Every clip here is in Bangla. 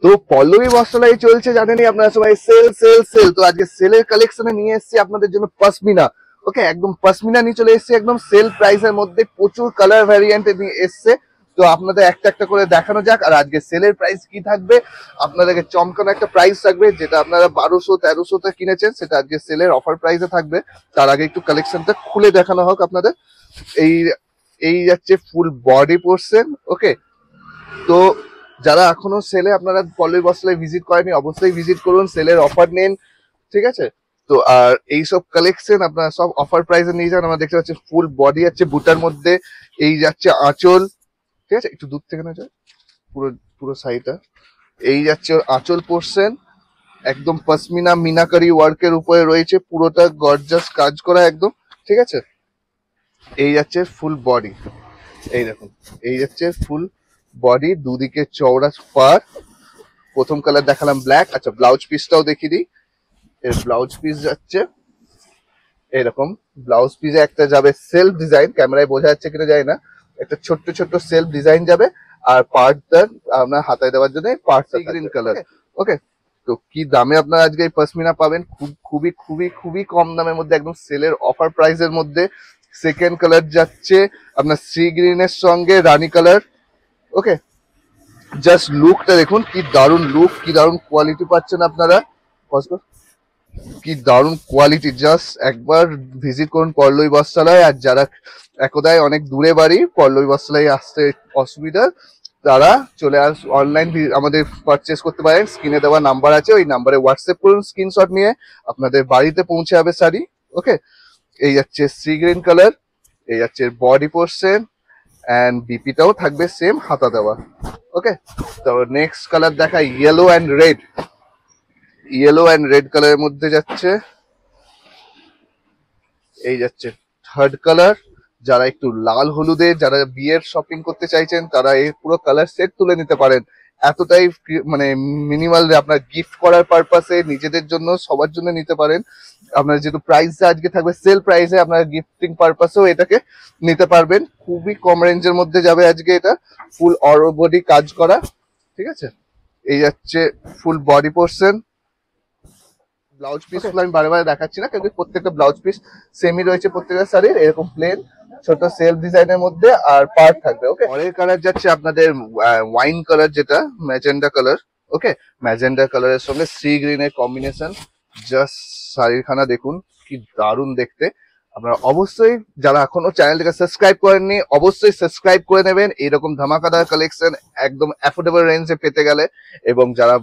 তো পল্লবী বস্ত্রালয়ে চলছে জানেনই আপনারা সবাই সেল সেল সেল। তো আজকে সেলের কালেকশনে নিয়ে এসেছি আপনাদের জন্য পশমিনা। ওকে, একদম পশমিনা নিয়ে চলে এসেছি একদম সেল প্রাইসের মধ্যে, প্রচুর কালার ভ্যারিয়েন্টে নিয়ে এসছে। তো আপনাদের একটা একটা করে দেখানো যাক। আর আজকে সেলের প্রাইস কি থাকবে, আপনাদেরকে চমকানো একটা প্রাইস থাকবে, যেটা আপনারা 1200-1300 তে কিনেছেন সেটা আজকে সেলের অফার প্রাইসে থাকবে। তার আগে একটু কালেকশনটা খুলে দেখানো হোক আপনাদের। এই এই যাচ্ছে ফুল বডি পোর্শন। ওকে, তো যারা এখনো সেলে আপনারা পল্লবী বস্ত্রালয় ভিজিট করেনি অবশ্যই ভিজিট করুন, সেলের অফার নিন, ঠিক আছে। তো আর এইসব কালেকশন আপনারা সব অফার প্রাইসে নিয়ে যান। আমরা দেখতে পাচ্ছি ফুল বডি যাচ্ছে বুটার মধ্যে, এই যাচ্ছে আঁচল, ঠিক আছে, একটু দূর থেকে না যায়, পুরো পুরো সাইডটা এই যাচ্ছে আঁচল পোর্শন, একদম পশমিনা মিনাকারি ওয়ার্কের উপরে রয়েছে, পুরোটা গর্জাস কাজ করা একদম, ঠিক আছে। এই যাচ্ছে ফুল বডি, এই দেখুন, এই যাচ্ছে ফুল বডি, দুদিকে চওড়া পার। প্রথম কালার দেখালাম ব্ল্যাক। আচ্ছা, ব্লাউজ পিসটাও দেখিয়ে দিই। এর ব্লাউজ পিস যাচ্ছে এরকম, ব্লাউজ পিসে একটা যাবে সেলফ ডিজাইন, ক্যামেরায় বোঝা যাচ্ছে কিনা জানি না, একটা ছোট্ট ছোট্ট সেলফ ডিজাইন যাবে। আর পার্টটা আপনার হাতায় দেওয়ার জন্য পার্টটা গ্রিন কালার। ওকে, তো কি দামে আপনারা আজকে এই পশমিনা পাবেন, খুবই খুবই খুবই কম দামের মধ্যে, একদম সেলের অফার প্রাইসের মধ্যে। সেকেন্ড কালার যাচ্ছে আপনার সি গ্রিনের সঙ্গে রানী কালার। ওকে, জাস্ট লুকটা দেখুন, কি দারুণ লুক, কি দারুণ কোয়ালিটি পাচ্ছেন আপনারা, কি দারুণ কোয়ালিটি। জাস্ট একবার ভিজিট করুন পল্লবী বস্ত্রালয়। আর যারা একদায় অনেক দূরে বাড়ি, পল্লবী বস্ত্রালয়ে আসতে অসুবিধা, তারা চলে অনলাইন আমাদের পারচেস করতে পারেন। স্ক্রিনে দেওয়া নাম্বার আছে, ওই নাম্বারে হোয়াটসঅ্যাপ করুন, স্ক্রিনশট নিয়ে আপনাদের বাড়িতে পৌঁছে যাবে শাড়ি। ওকে, এই যাচ্ছে সি গ্রিন কালার, এই যাচ্ছে বডি পোর্শন, এন্ড বিপিটাও থাকবে সেম হাতা দেওয়া। ওকে, তো নেক্সট কালার দেখা yellow and red. Yellow and red কালারের মধ্যে যাচ্ছে এই যাচ্ছে থার্ড কালার। যারা একটু লাল হলুদে যারা বিয়ের শপিং করতে চাইছেন তারা এই পুরো কালার সেট তুলে নিতে পারেন। এতটাই মানে মিনিমাল, আপনার গিফট করার পারপাসে, নিজেদের জন্য, সবার জন্য নিতে পারেন। আপনার যেহেতু প্রাইসটা আজকে থাকবে সেল প্রাইসে, আপনার গিফটিং পারপাসেও এটাকে নিতে পারবেন। খুবই কম রেঞ্জের মধ্যে যাবে আজকে এটা, ফুল অল বডি কাজ করা, ঠিক আছে। এই যাচ্ছে full body portion. Blouse piece গুলো আমি বারে বারে দেখাচ্ছি না, কিন্তু প্রত্যেকটা ব্লাউজ পিস সেমই রয়েছে প্রত্যেকটা শাড়ির, এরকম প্লেন ছোট সেলফ ডিজাইনের মধ্যে, আর পার্ট থাকবে। ওকে, পরের কালার যাচ্ছে আপনাদের ওয়াইন কালার, যেটা ম্যাজেন্ডা কালার। ওকে, ম্যাজেন্ডা কালারের সঙ্গে সি গ্রিনের কম্বিনেশন। জাস্ট শাড়ির খানা দেখুন, কি দারুণ দেখতে। আপনারা অবশ্যই যারা এখনো চ্যানেলটাকে সাবস্ক্রাইব করেননি অবশ্যই সাবস্ক্রাইব করে নেবেন, এইরকম ধামাকাদার কালেকশন একদম অ্যাফোর্ডেবল রেঞ্জে পেতে গেলে। এবং যারা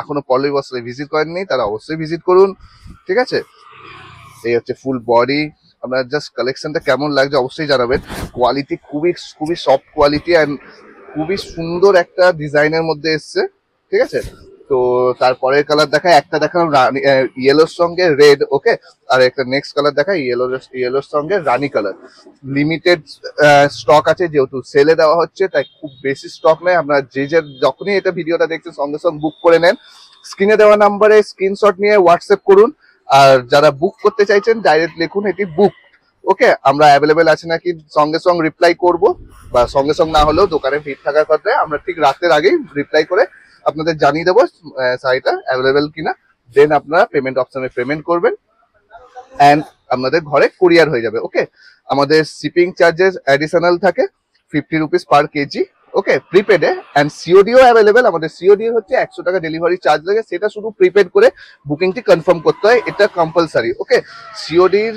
এখনো পল্লবী বস্ত্রালয় ভিজিট করেননি তারা অবশ্যই ভিজিট করুন, ঠিক আছে। এই হচ্ছে ফুল বডি। আপনার জাস্ট কালেকশনটা কেমন লাগছে অবশ্যই জানাবেন। কোয়ালিটি খুবই খুবই সফট কোয়ালিটি, অ্যান্ড খুবই সুন্দর একটা ডিজাইনের মধ্যে এসছে, ঠিক আছে। তো তারপরের কালার দেখা, একটা দেখালাম ইয়েলোর সঙ্গে রেড। ওকে, আর একটা নেক্সট কালার দেখা ইয়েলোর সঙ্গে রানী কালার। লিমিটেড স্টক আছে, যেহেতু সেলে দেওয়া হচ্ছে তাই খুব বেশি স্টক নেই। আপনারা যে যখনই এটা ভিডিওটা দেখছেন সঙ্গে সঙ্গে বুক করে নেন। স্ক্রিনে দেওয়া নাম্বারে স্ক্রিনশট নিয়ে হোয়াটসঅ্যাপ করুন। আর যারা বুক করতে চাইছেন ডাইরেক্ট লিখুন এটি বুক। ওকে, আমরা অ্যাভেলেবেল আছে নাকি সঙ্গে সঙ্গে রিপ্লাই করব, বা সঙ্গে সঙ্গে না হলেও দোকানে ভিড় থাকার কথা আমরা ঠিক রাতের আগেই রিপ্লাই করে আপনাদের জানিয়ে দেবো শাড়িটা অ্যাভেলেবেল কিনা। দেন আপনারা পেমেন্ট অপশনে পেমেন্ট করবেন, অ্যান্ড আপনাদের ঘরে কুরিয়ার হয়ে যাবে। ওকে, আমাদের শিপিং চার্জেস অ্যাডিশনাল থাকে 50 রুপিস পার কেজি। ওকে, প্রিপেডে, অ্যান্ড সিওডিও অ্যাভেলেবেল। আমাদের সিওডি হচ্ছে 100 টাকা ডেলিভারি চার্জ লাগে, সেটা শুধু প্রিপেড করে বুকিংটি কনফার্ম করতে হয়, এটা কম্পালসারি। ওকে, সিওডির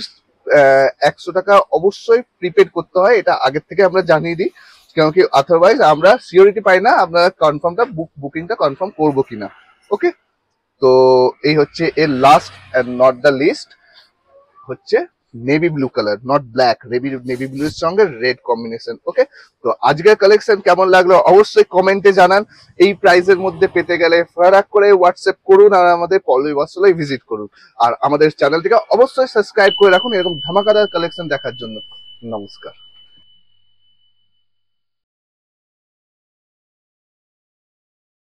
100 টাকা অবশ্যই প্রিপেড করতে হয়, এটা আগের থেকে আমরা জানিয়ে দিই, কেন কি আদারওয়াইজ আমরা সিওরিটি পাই না আপনারা কনফার্মটা বুকিংটা কনফার্ম করবো কিনা। ওকে, তো এই হচ্ছে এর last and not the least হচ্ছে navy blue colour, not black, navy blue এর সঙ্গে রেড কম্বিনেশন। ওকে, তো আজকের কালেকশন কেমন লাগলো অবশ্যই কমেন্টে জানান। এই প্রাইসের মধ্যে পেতে গেলে ফারাক করে হোয়াটসঅ্যাপ করুন, আর আমাদের পল্লবী বস্ত্রালয় ভিজিট করুন। আর আমাদের চ্যানেলটিকে অবশ্যই সাবস্ক্রাইব করে রাখুন এরকম ধামাকাদার কালেকশন দেখার জন্য। নমস্কার।